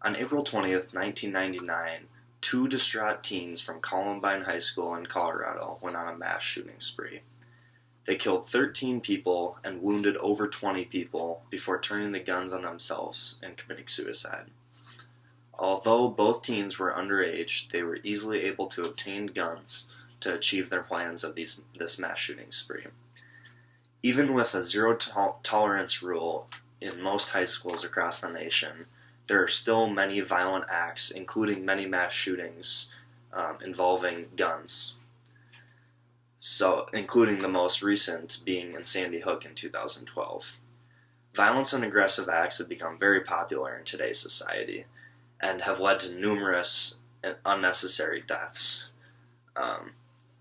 On April 20th, 1999, two distraught teens from Columbine High School in Colorado went on a mass shooting spree. They killed 13 people and wounded over 20 people before turning the guns on themselves and committing suicide. Although both teens were underage, they were easily able to obtain guns to achieve their plans of this mass shooting spree. Even with a zero-tolerance rule in most high schools across the nation, there are still many violent acts, including many mass shootings involving guns. So, including the most recent being in Sandy Hook in 2012. Violence and aggressive acts have become very popular in today's society and have led to numerous and unnecessary deaths.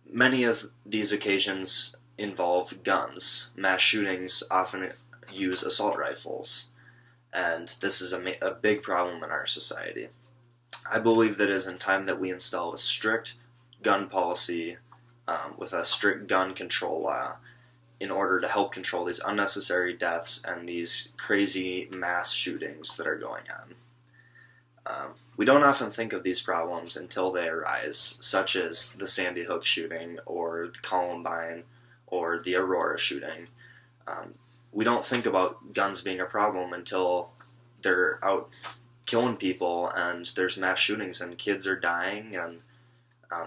Many of these occasions involve guns. Mass shootings often use assault rifles, and this is a big problem in our society. I believe that it is in time that we install a strict gun policy with a strict gun control law in order to help control these unnecessary deaths and these crazy mass shootings that are going on. We don't often think of these problems until they arise, such as the Sandy Hook shooting or the Columbine or the Aurora shooting. We don't think about guns being a problem until they're out killing people and there's mass shootings and kids are dying and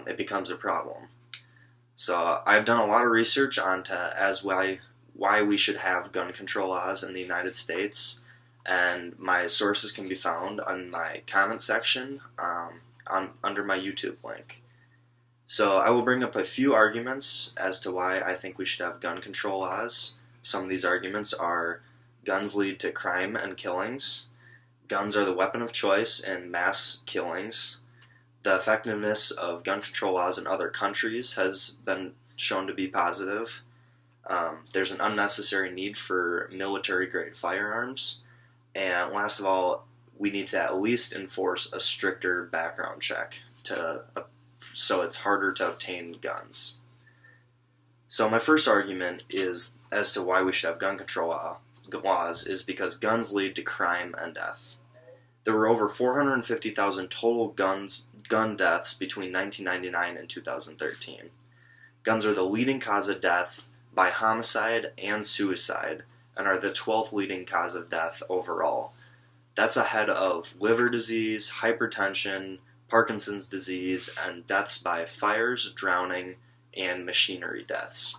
it becomes a problem. So I've done a lot of research onto why we should have gun control laws in the United States, and my sources can be found on my comment section under my YouTube link. So I will bring up a few arguments as to why I think we should have gun control laws. Some of these arguments are: guns lead to crime and killings, guns are the weapon of choice in mass killings, the effectiveness of gun control laws in other countries has been shown to be positive, there's an unnecessary need for military-grade firearms, and last of all, we need to at least enforce a stricter background check so it's harder to obtain guns. So my first argument is as to why we should have gun control laws is because guns lead to crime and death. There were over 450,000 total gun deaths between 1999 and 2013. Guns are the leading cause of death by homicide and suicide, and are the 12th leading cause of death overall. That's ahead of liver disease, hypertension, Parkinson's disease, and deaths by fires, drowning, and machinery deaths.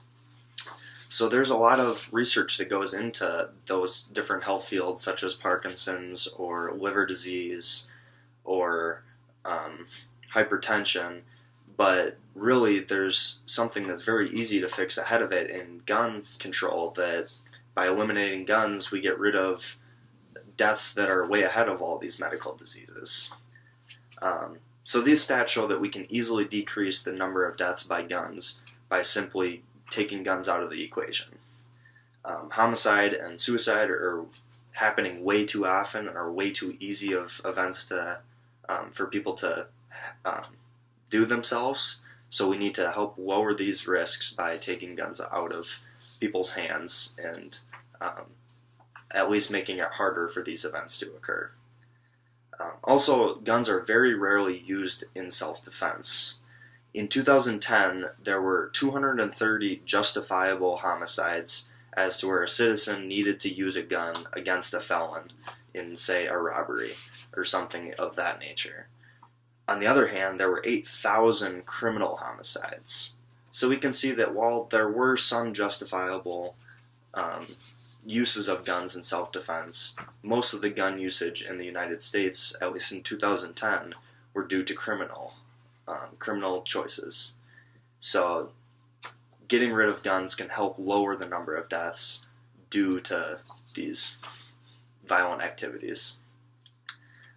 So there's a lot of research that goes into those different health fields, such as Parkinson's or liver disease or hypertension, but really there's something that's very easy to fix ahead of it in gun control, that by eliminating guns we get rid of deaths that are way ahead of all these medical diseases. So these stats show that we can easily decrease the number of deaths by guns by simply taking guns out of the equation. Homicide and suicide are happening way too often and are way too easy of events for people to do themselves, so we need to help lower these risks by taking guns out of people's hands and at least making it harder for these events to occur. Also, guns are very rarely used in self-defense. In 2010, there were 230 justifiable homicides as to where a citizen needed to use a gun against a felon in, say, a robbery or something of that nature. On the other hand, there were 8,000 criminal homicides. So we can see that while there were some justifiable uses of guns in self-defense, most of the gun usage in the United States, at least in 2010, were due to criminal choices. So getting rid of guns can help lower the number of deaths due to these violent activities.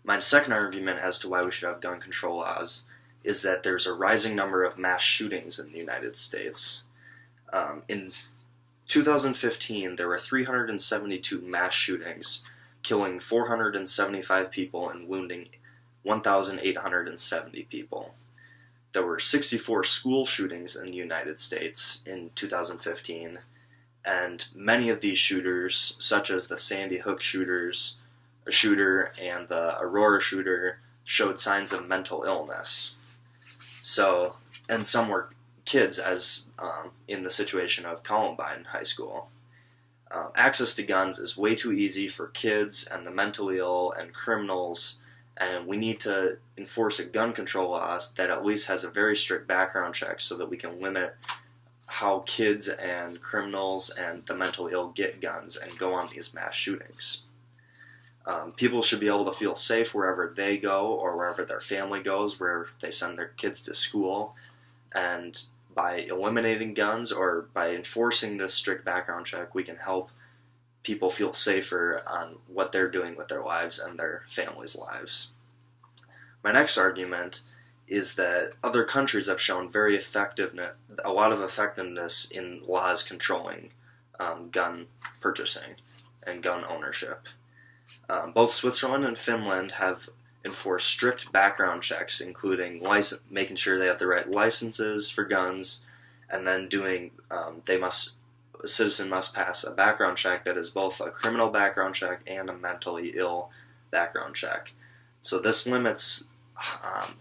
My second argument as to why we should have gun control laws is that there's a rising number of mass shootings in the United States. In 2015, there were 372 mass shootings, killing 475 people and wounding 1,870 people. There were 64 school shootings in the United States in 2015, and many of these shooters, such as the Sandy Hook shooters, shooter and the Aurora shooter showed signs of mental illness. So, and some were kids, as in the situation of Columbine High School. Access to guns is way too easy for kids and the mentally ill and criminals, and we need to enforce a gun control law that at least has a very strict background check so that we can limit how kids and criminals and the mentally ill get guns and go on these mass shootings. People should be able to feel safe wherever they go or wherever their family goes, where they send their kids to school, and by eliminating guns or by enforcing this strict background check, we can help people feel safer on what they're doing with their lives and their families' lives. My next argument is that other countries have shown a lot of effectiveness in laws controlling gun purchasing and gun ownership. Both Switzerland and Finland have enforced strict background checks, including making sure they have the right licenses for guns, and then a citizen must pass a background check that is both a criminal background check and a mentally ill background check. So this limits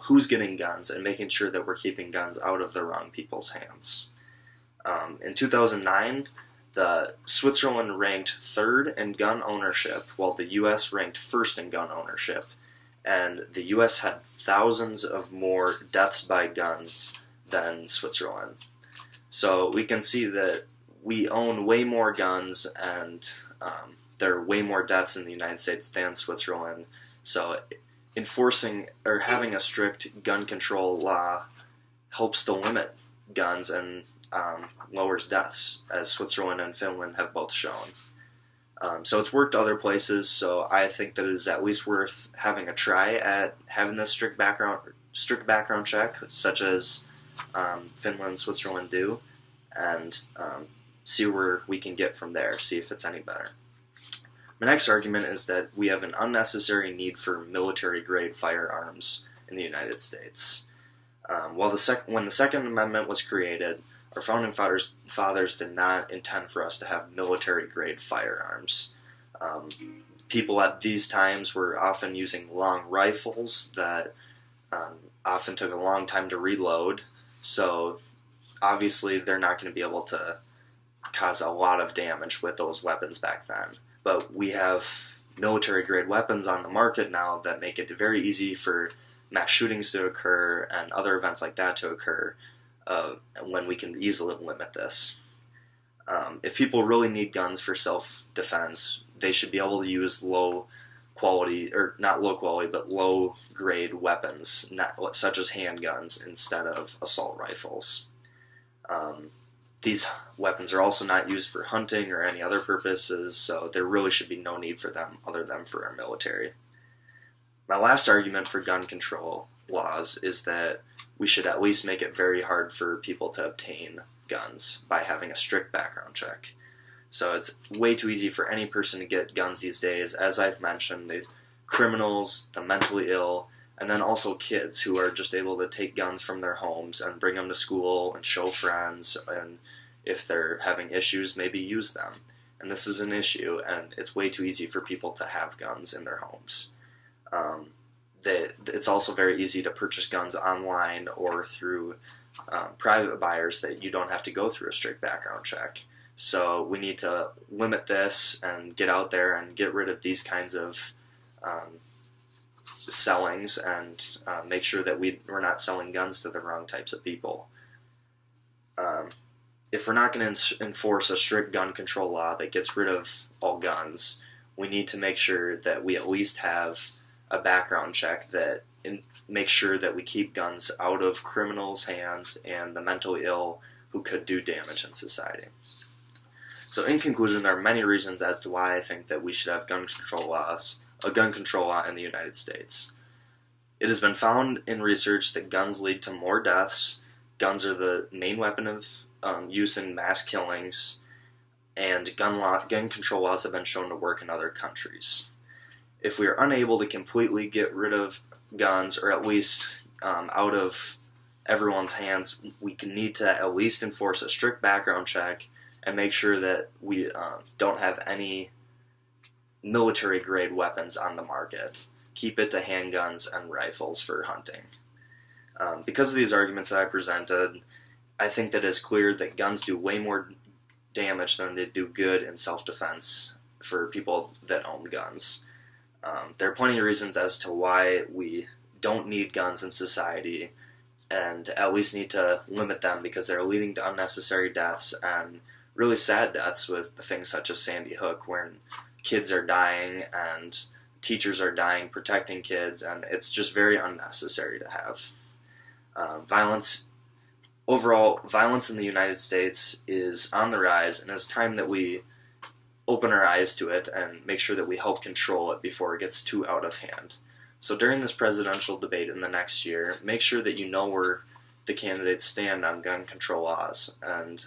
who's getting guns and making sure that we're keeping guns out of the wrong people's hands. In 2009, Switzerland ranked third in gun ownership, while the U.S. ranked first in gun ownership. And the U.S. had thousands of more deaths by guns than Switzerland. So we can see that we own way more guns, and there are way more deaths in the United States than Switzerland. So enforcing or having a strict gun control law helps to limit guns and lowers deaths, as Switzerland and Finland have both shown. So it's worked other places, so I think that it is at least worth having a try at having this strict background check, such as Finland and Switzerland do, and see where we can get from there, see if it's any better. My next argument is that we have an unnecessary need for military-grade firearms in the United States. When the Second Amendment was created, our founding fathers did not intend for us to have military-grade firearms. People at these times were often using long rifles that often took a long time to reload, so obviously they're not going to be able to cause a lot of damage with those weapons back then. But we have military-grade weapons on the market now that make it very easy for mass shootings to occur and other events like that to occur, when we can easily limit this. If people really need guns for self-defense, they should be able to use low-grade weapons, such as handguns, instead of assault rifles. These weapons are also not used for hunting or any other purposes, so there really should be no need for them other than for our military. My last argument for gun control laws is that we should at least make it very hard for people to obtain guns by having a strict background check. So it's way too easy for any person to get guns these days. As I've mentioned, the criminals, the mentally ill, and then also kids who are just able to take guns from their homes and bring them to school and show friends, and if they're having issues, maybe use them. And this is an issue, and it's way too easy for people to have guns in their homes. It's also very easy to purchase guns online or through private buyers that you don't have to go through a strict background check. So we need to limit this and get out there and get rid of these kinds of sellings and make sure that we're not selling guns to the wrong types of people. If we're not going to enforce a strict gun control law that gets rid of all guns, we need to make sure that we at least have a background check that makes sure that we keep guns out of criminals' hands and the mentally ill who could do damage in society. So in conclusion, there are many reasons as to why I think that we should have a gun control law in the United States. It has been found in research that guns lead to more deaths, guns are the main weapon of use in mass killings, and gun control laws have been shown to work in other countries. If we are unable to completely get rid of guns, or at least out of everyone's hands, we need to at least enforce a strict background check and make sure that we don't have any military-grade weapons on the market. Keep it to handguns and rifles for hunting. Because of these arguments that I presented, I think that it's clear that guns do way more damage than they do good in self-defense for people that own guns. There are plenty of reasons as to why we don't need guns in society, and at least need to limit them because they're leading to unnecessary deaths and really sad deaths with things such as Sandy Hook, when kids are dying and teachers are dying protecting kids, and it's just very unnecessary to have. Violence in the United States is on the rise, and it's time that we open our eyes to it and make sure that we help control it before it gets too out of hand. So during this presidential debate in the next year, make sure that you know where the candidates stand on gun control laws, and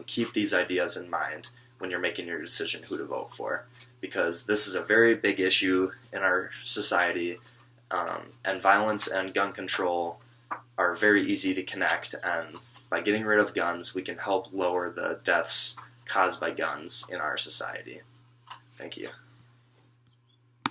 keep these ideas in mind when you're making your decision who to vote for, because this is a very big issue in our society, and violence and gun control are very easy to connect, and by getting rid of guns, we can help lower the deaths caused by guns in our society. Thank you.